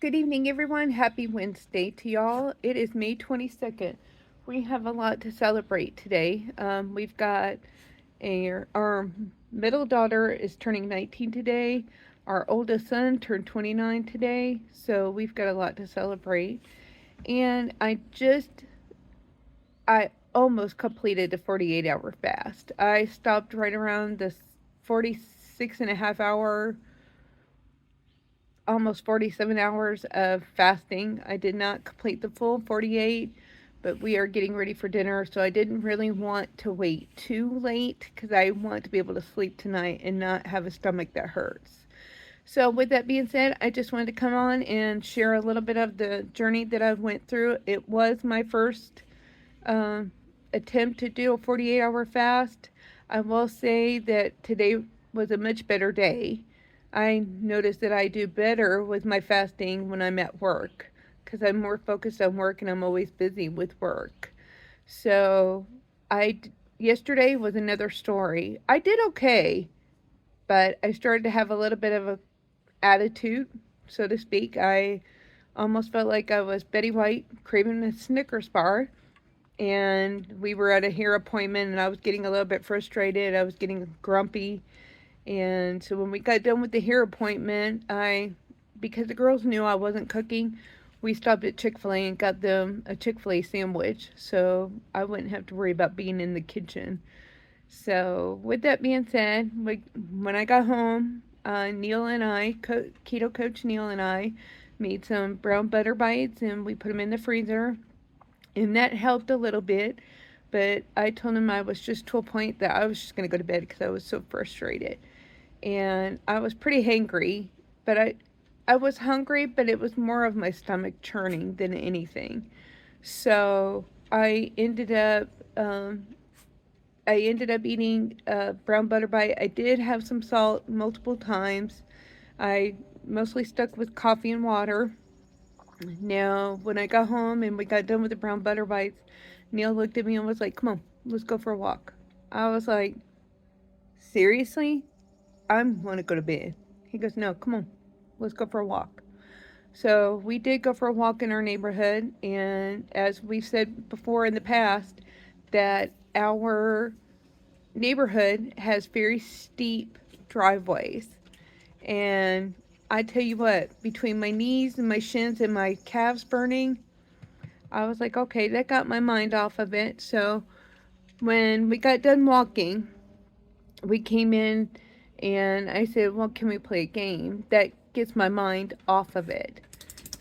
Good evening, everyone. Happy Wednesday to y'all. It is May 22nd. We have a lot to celebrate today. We've got our middle daughter is turning 19 today. Our oldest son turned 29 today. So we've got a lot to celebrate. And I almost completed the 48-hour fast. I stopped right around the 46 and a half hour, almost 47 hours of fasting. I did not complete the full 48, but we are getting ready for dinner, so I didn't really want to wait too late because I want to be able to sleep tonight and not have a stomach that hurts. So, with that being said, I just wanted to come on and share a little bit of the journey that I went through. It was my first um, attempt to do a 48-hour fast. I will say that today was a much better day. I notice that I do better with my fasting when I'm at work because I'm more focused on work and I'm always busy with work. So, I yesterday was another story. I did okay, but I started to have a little bit of a attitude, so to speak. I almost felt like I was Betty White craving a Snickers bar, and we were at a hair appointment, and I was getting a little bit frustrated. I was getting grumpy, and so when we got done with the hair appointment, because the girls knew I wasn't cooking, we stopped at Chick-fil-A and got them a Chick-fil-A sandwich, so I wouldn't have to worry about being in the kitchen. So with that being said, when I got home, Neil and Keto Coach Neil and I, made some brown butter bites, and we put them in the freezer, and that helped a little bit. But I told him I was just to a point that I was just gonna go to bed because I was so frustrated, and I was pretty hangry. But I was hungry, but it was more of my stomach churning than anything. So um, I ended up eating a brown butter bite. I did have some salt multiple times. I mostly stuck with coffee and water. Now, when I got home and we got done with the brown butter bites, Neil looked at me and was like, "Come on, let's go for a walk." I was like, "Seriously? I want to go to bed." He goes, "No, come on, let's go for a walk." So we did go for a walk in our neighborhood, and as we've said before in the past, that our neighborhood has very steep driveways. And I tell you what, between my knees and my shins and my calves burning, I was like, okay, that got my mind off of it. So when we got done walking, we came in and I said, well, can we play a game that gets my mind off of it?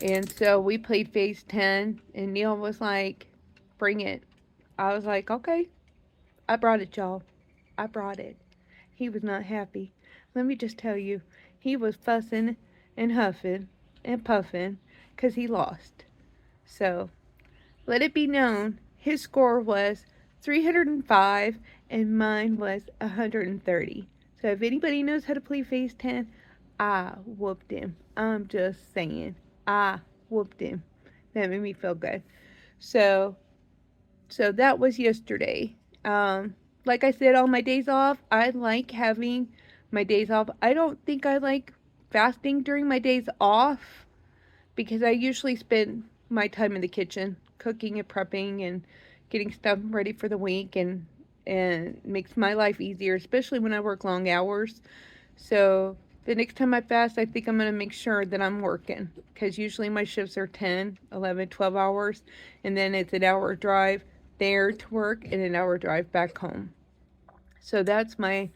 And so we played Phase 10, and Neil was like, bring it. I was like, okay, I brought it, y'all. I brought it. He was not happy. Let me just tell you, he was fussing and huffing and puffing 'cause he lost. So, let it be known, his score was 305 and mine was 130. So, if anybody knows how to play Phase 10, I whooped him. I'm just saying. I whooped him. That made me feel good. So, so that was yesterday. Like I said, on my days off, I like having my days off. I don't think I like fasting during my days off because I usually spend my time in the kitchen cooking and prepping and getting stuff ready for the week, and makes my life easier, especially when I work long hours. So the next time I fast, I think I'm going to make sure that I'm working because usually my shifts are 10, 11, 12 hours, and then it's an hour drive there to work and an hour drive back home. So that's my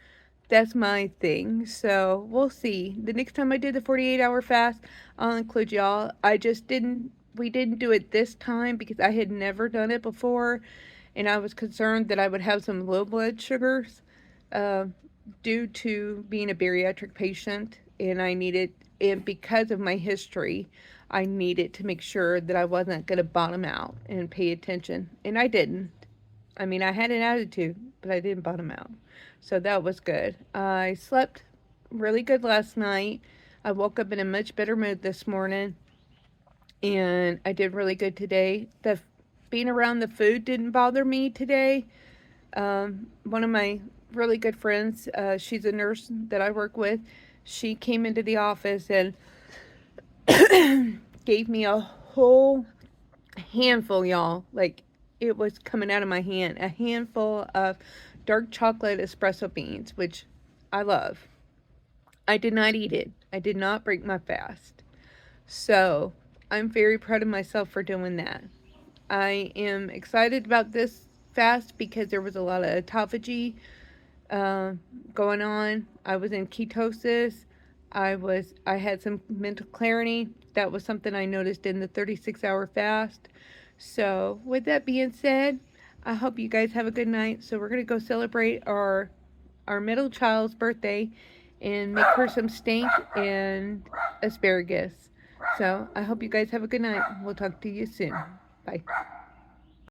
thing. So we'll see. The next time I do the 48-hour fast, I'll include y'all. I just didn't we didn't do it this time because I had never done it before, and I was concerned that I would have some low blood sugars uh, due to being a bariatric patient, and because of my history, I needed to make sure that I wasn't going to bottom out and pay attention, and I didn't. I mean, I had an attitude, but I didn't bottom out. So that was good. I slept really good last night. I woke up in a much better mood this morning, and I did really good today. The being around the food didn't bother me today. One of my really good friends, she's a nurse that I work with. She came into the office and gave me a whole handful, y'all. Like, it was coming out of my hand. A handful of dark chocolate espresso beans, which I love. I did not eat it. I did not break my fast. So, I'm very proud of myself for doing that. I am excited about this fast because there was a lot of autophagy uh, going on. I was in ketosis. I had some mental clarity. That was something I noticed in the 36-hour fast. So, with that being said, I hope you guys have a good night. So, we're going to go celebrate our middle child's birthday and make her some steak and asparagus. So, I hope you guys have a good night. We'll talk to you soon. Bye.